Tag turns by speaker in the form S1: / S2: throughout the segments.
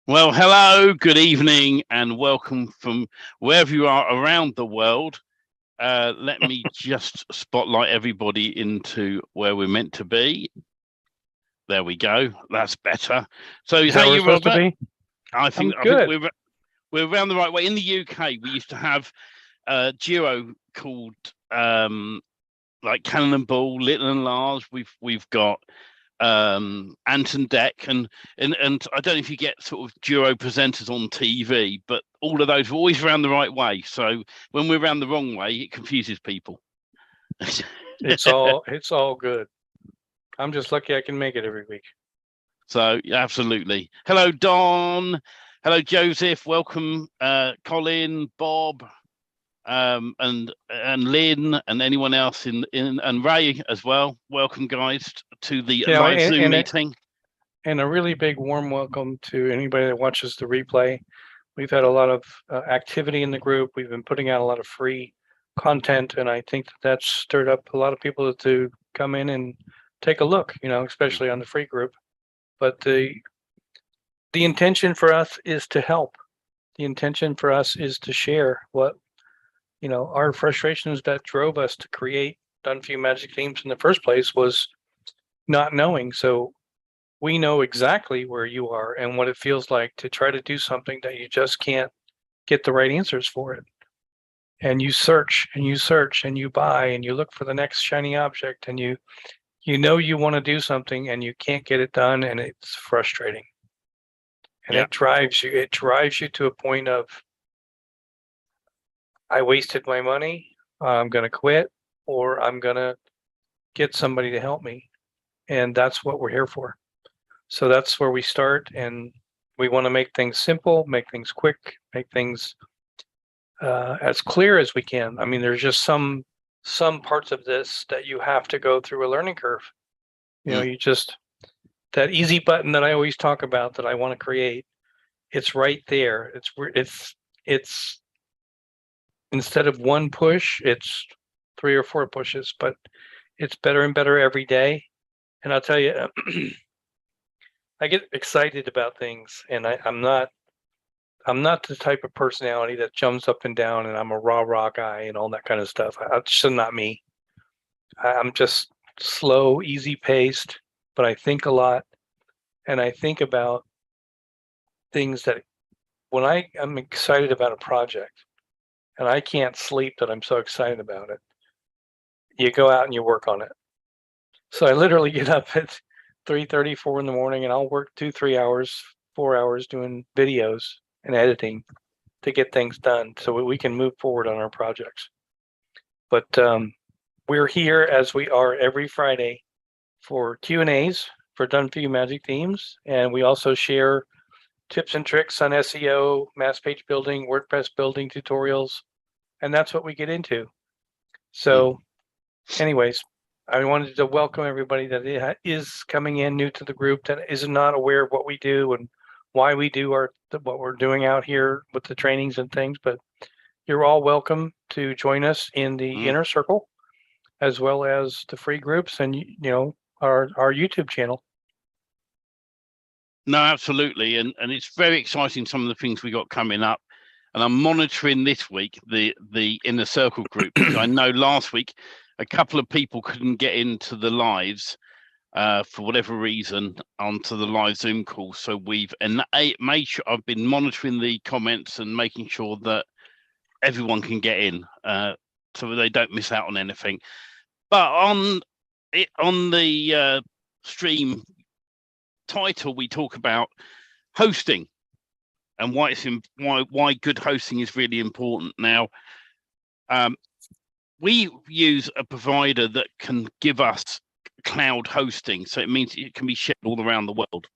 S1: Well, hello, good evening, and welcome from wherever you are around the world. Let me just spotlight everybody into where we're meant to be. There we go. That's better. So,
S2: Is
S1: how
S2: that where
S1: are
S2: we're
S1: you,
S2: supposed to
S1: Robert?
S2: be?
S1: I think
S2: Good.
S1: we're around the right way. In the UK, we used to have a duo called like Cannon and Ball, Little and Large. We've got Anton Deck and I don't know if you get sort of duo presenters on TV, but all of those are always around the right way. So when we're around the wrong way, it confuses people.
S2: It's all good. I'm just lucky I can make it every week.
S1: So absolutely. Hello, Don. Hello, Joseph. Welcome, Colin, Bob, and Lynn, and anyone else in and Ray as well. Welcome, guys, to the live Zoom meeting.
S2: And a really big warm welcome to anybody that watches the replay. We've had a lot of activity in the group. We've been putting out a lot of free content, and I think that's stirred up a lot of people to come in and take a look, especially on the free group. But the intention for us is to help. The intention for us is to share what, our frustrations that drove us to create Done For You Magic Themes in the first place was not knowing. So we know exactly where you are and what it feels like to try to do something that you just can't get the right answers for it. And you search and you search and you buy and you look for the next shiny object and you want to do something and you can't get it done, and it's frustrating. And it drives you to a point of, I wasted my money, I'm going to quit, or I'm going to get somebody to help me. And that's what we're here for. So that's where we start, and we want to make things simple, make things quick, make things as clear as we can. I mean, there's just some parts of this that you have to go through a learning curve. You just, that easy button that I always talk about that I want to create, it's right there. It's instead of one push, it's 3 or 4 pushes, but it's better and better every day. And I'll tell you, I get excited about things, and I'm not the type of personality that jumps up and down and I'm a rah guy and all that kind of stuff. That's just not me. I'm just slow, easy paced, but I think a lot, and I think about things that when I'm excited about a project and I can't sleep that I'm so excited about it, you go out and you work on it. So I literally get up at 3:30, 4 in the morning, and I'll work 2, 3 hours, 4 hours doing videos and editing to get things done so we can move forward on our projects. But we're here, as we are every Friday, for Q&As for Done For You Magic Themes, and we also share tips and tricks on SEO, mass page building, WordPress building tutorials, and that's what we get into. So anyways, I wanted to welcome everybody that is coming in new to the group, that is not aware of what we do and why we do what we're doing out here with the trainings and things. But you're all welcome to join us in the Inner Circle, as well as the free groups and our YouTube channel.
S1: No, absolutely, and it's very exciting, some of the things we got coming up. And I'm monitoring this week the Inner Circle group, because I know last week a couple of people couldn't get into the lives for whatever reason onto the live Zoom call. So we've made sure, I've been monitoring the comments and making sure that everyone can get in, so they don't miss out on anything. But on the stream title, we talk about hosting and why good hosting is really important. Now, we use a provider that can give us cloud hosting, so it means it can be shared all around the world.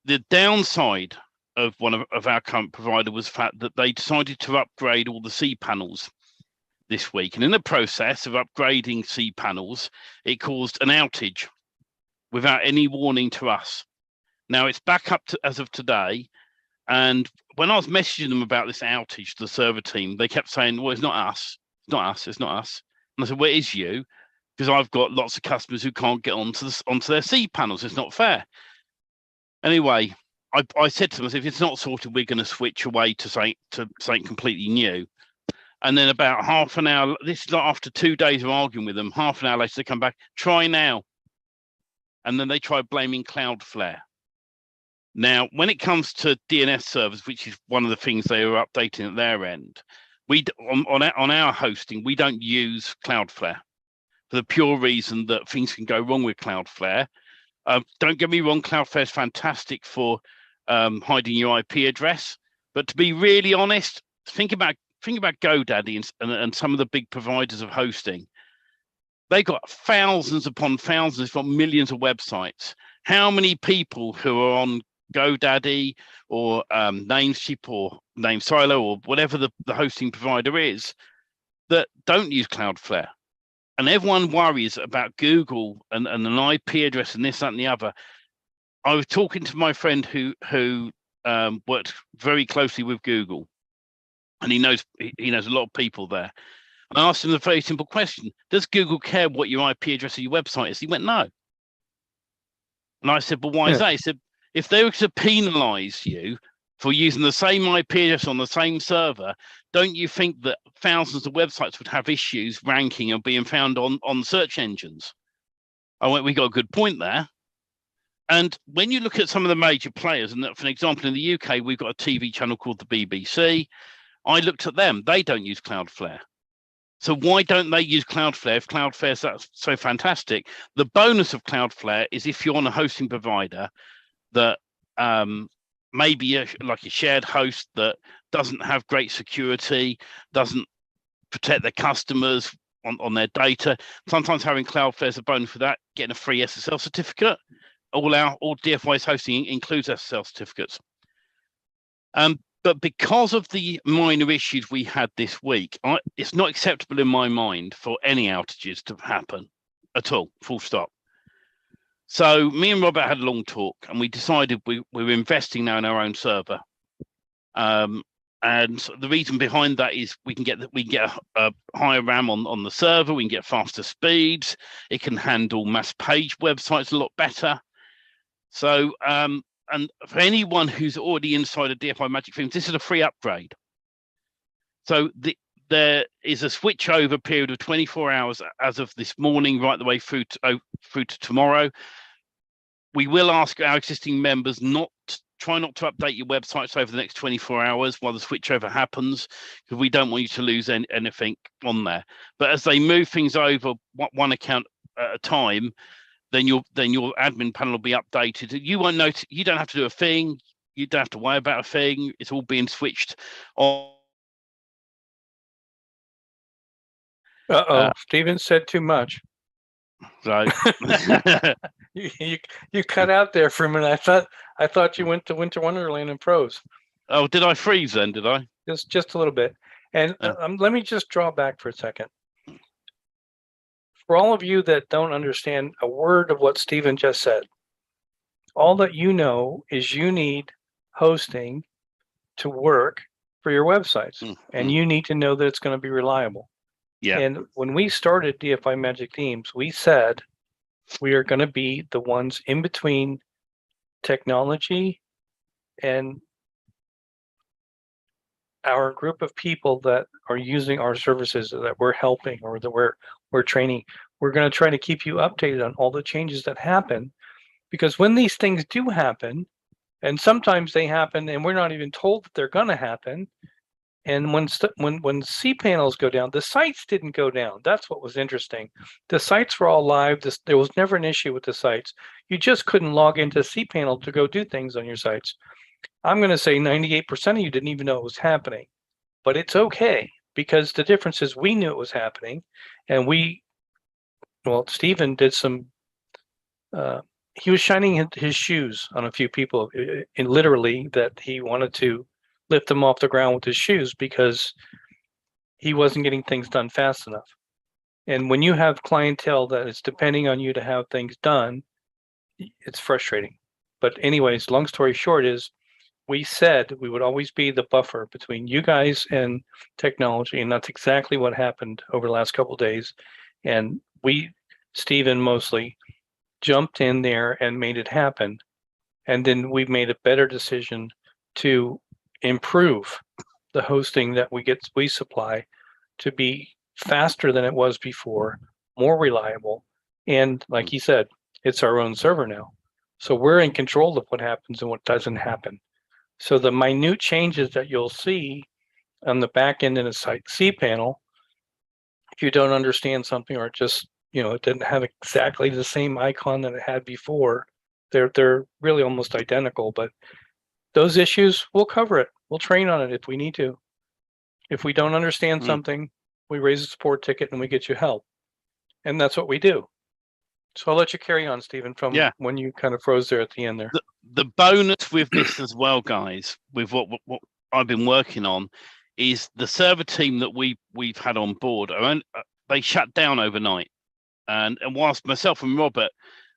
S1: The downside of one of our current provider was the fact that they decided to upgrade all the cPanels this week, and in the process of upgrading cPanels, it caused an outage without any warning to us. Now it's back up to as of today, and when I was messaging them about this outage to the server team, they kept saying, well, it's not us, it's not us. And I said, well, it is you, because I've got lots of customers who can't get onto their cPanels. It's not fair. Anyway, I said to them, if it's not sorted, we're going to switch away to something completely new. And then about half an hour, this is like after 2 days of arguing with them, half an hour later, they come back, try now. And then they try blaming Cloudflare. Now, when it comes to DNS servers, which is one of the things they were updating at their end, on our hosting, we don't use Cloudflare for the pure reason that things can go wrong with Cloudflare. Don't get me wrong, Cloudflare is fantastic for hiding your IP address. But to be really honest, think about GoDaddy and some of the big providers of hosting. They've got thousands upon thousands, if not millions of websites. How many people who are on GoDaddy or Namecheap or NameSilo or whatever the hosting provider is that don't use Cloudflare? And everyone worries about Google and an IP address and this, that, and the other. I was talking to my friend who worked very closely with Google, and he knows a lot of people there. And I asked him a very simple question: does Google care what your IP address of your website is? He went, no. And I said, well, why is that? He said, if they were to penalize you for using the same IP address on the same server, don't you think that thousands of websites would have issues ranking and being found on search engines? I went, we got a good point there. And when you look at some of the major players, and for an example, in the UK, we've got a TV channel called the BBC. I looked at them. They don't use Cloudflare. So why don't they use Cloudflare if Cloudflare is so fantastic? The bonus of Cloudflare is if you're on a hosting provider that maybe like a shared host that doesn't have great security, doesn't protect their customers on their data. Sometimes having Cloudflare is a bonus for that, getting a free SSL certificate. All DFY's hosting includes SSL certificates. But because of the minor issues we had this week, it's not acceptable in my mind for any outages to happen at all, full stop. So me and Robert had a long talk, and we decided we were investing now in our own server. And the reason behind that is we can get a higher RAM on the server, we can get faster speeds, it can handle mass page websites a lot better. So and for anyone who's already inside a DFY Magic Themes, this is a free upgrade. So there is a switchover period of 24 hours as of this morning, right the way through to tomorrow. We will ask our existing members try not to update your websites over the next 24 hours while the switchover happens, because we don't want you to lose anything on there. But as they move things over one account at a time, then your admin panel will be updated. You won't notice. You don't have to do a thing. You don't have to worry about a thing. It's all being switched on.
S2: Stephen said too much.
S1: So
S2: you cut out there for a minute. I thought you went to Winter Wonderland in prose.
S1: Oh, did I freeze then? Did I?
S2: Just a little bit. And let me just draw back for a second. For all of you that don't understand a word of what Stephen just said, all that you know is you need hosting to work for your websites, and you need to know that it's going to be reliable.
S1: Yeah.
S2: And when we started DFY Magic Themes, we said we are going to be the ones in between technology and our group of people that are using our services that we're helping or that we're training. We're going to try to keep you updated on all the changes that happen, because when these things do happen, and sometimes they happen and we're not even told that they're going to happen. And when cPanels go down, the sites didn't go down. That's what was interesting. The sites were all live. There was never an issue with the sites. You just couldn't log into cPanel to go do things on your sites. I'm going to say 98% of you didn't even know it was happening, but it's okay, because the difference is we knew it was happening, and Stephen did some, he was shining his shoes on a few people, and literally that he wanted to lift them off the ground with his shoes because he wasn't getting things done fast enough. And when you have clientele that is depending on you to have things done, it's frustrating. But anyways, long story short is, we said we would always be the buffer between you guys and technology, and that's exactly what happened over the last couple of days. And we, Stephen mostly, jumped in there and made it happen. And then we've made a better decision to improve the hosting that we supply to be faster than it was before, more reliable. And like he said, it's our own server now. So we're in control of what happens and what doesn't happen. So the minute changes that you'll see on the back end in a site cPanel, if you don't understand something or just, it didn't have exactly the same icon that it had before, they're really almost identical, but those issues, we'll cover it. We'll train on it if we need to. If we don't understand something, we raise a support ticket and we get you help. And that's what we do. So I'll let you carry on, Stephen, from when you kind of froze there at the end there.
S1: The bonus with this as well, guys, with what I've been working on, is the server team that we've had on board. They shut down overnight, and whilst myself and Robert,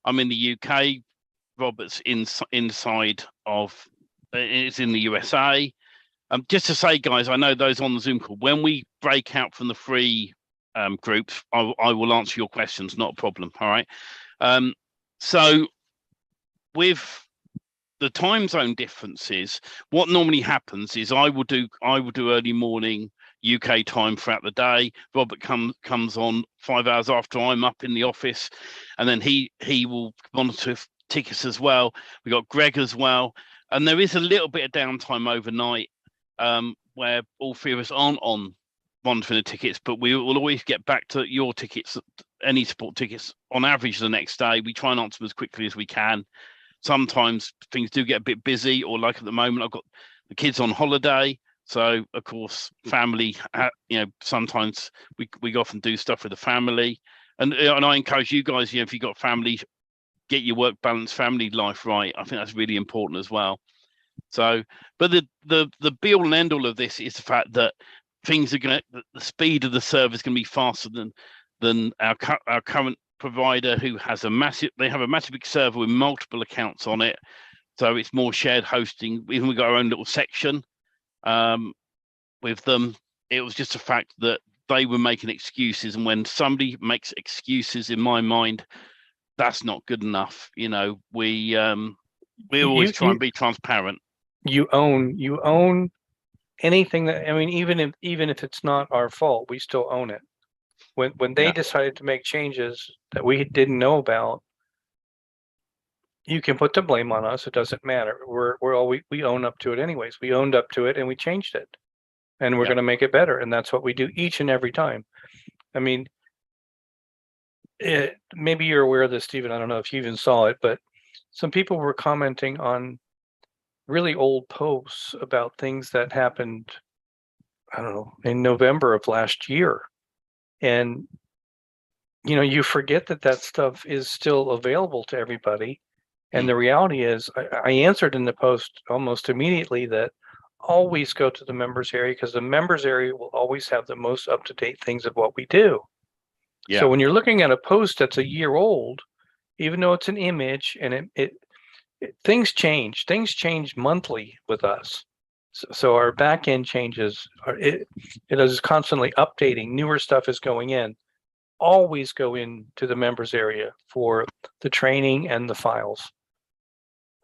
S1: I'm in the UK, Robert's inside of, it's in the USA. Just to say, guys, I know those on the Zoom call, when we break out from the free groups, I will answer your questions, not a problem. All right. So with the time zone differences, what normally happens is I will do early morning UK time throughout the day. Robert comes on 5 hours after I'm up in the office, and then he will monitor tickets as well. We got Greg as well, and there is a little bit of downtime overnight where all three of us aren't on monitoring the tickets, but we will always get back to your tickets, any support tickets, on average the next day. We try and answer them as quickly as we can. Sometimes things do get a bit busy, or like at the moment, I've got the kids on holiday. So of course, family, sometimes we go off and do stuff with the family. And I encourage you guys, if you've got family, get your work balance, family life right. I think that's really important as well. So, but the be all and end all of this is the fact that things are the speed of the server is going to be faster than our current provider, who has they have a massive big server with multiple accounts on it. So it's more shared hosting. Even we got our own little section with them. It was just a fact that they were making excuses, and when somebody makes excuses, in my mind, that's not good enough. We always try and be transparent.
S2: You own anything that, even if it's not our fault, we still own it. When they decided to make changes that we didn't know about, you can put the blame on us. It doesn't matter. We own up to it anyways. We owned up to it and we changed it, and we're going to make it better. And that's what we do each and every time. Maybe you're aware of this, Stephen. I don't know if you even saw it, but some people were commenting on really old posts about things that happened, I don't know, in November of last year. And, you forget that stuff is still available to everybody. And the reality is, I answered in the post almost immediately that always go to the members area, because the members area will always have the most up-to-date things of what we do. Yeah. So when you're looking at a post that's a year old, even though it's an image, and things change monthly with us. So our back end changes. It is constantly updating. Newer stuff is going in. Always go into the members area for the training and the files.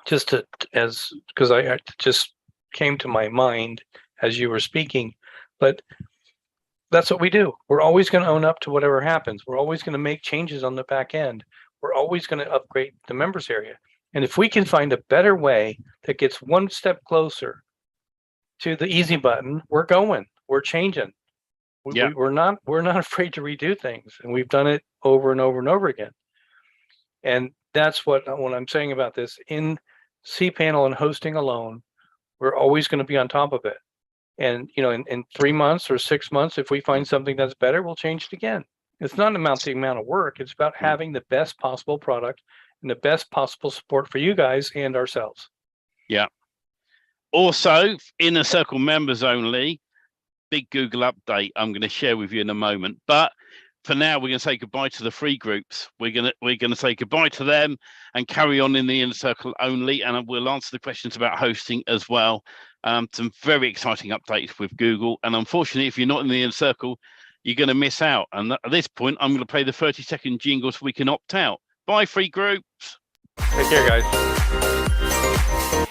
S2: Because I just came to my mind as you were speaking, but that's what we do. We're always going to own up to whatever happens. We're always going to make changes on the back end. We're always going to upgrade the members area. And if we can find a better way that gets one step closer to the easy button, we're changing. We're not afraid to redo things, and we've done it over and over and over again. And that's what I'm saying about this. In cPanel and hosting alone, we're always going to be on top of it. And in 3 months or 6 months, if we find something that's better, we'll change it again. It's not about the amount of work. It's about having the best possible product and the best possible support for you guys and ourselves.
S1: Yeah. Also, Inner Circle members only, big Google update I'm going to share with you in a moment. But for now, we're going to say goodbye to the free groups. We're going to say goodbye to them and carry on in the Inner Circle only, and we'll answer the questions about hosting as well. Some very exciting updates with Google. And unfortunately, if you're not in the Inner Circle, you're going to miss out. And at this point, I'm going to play the 30-second jingle so we can opt out. Bye, free groups.
S2: Take care, guys.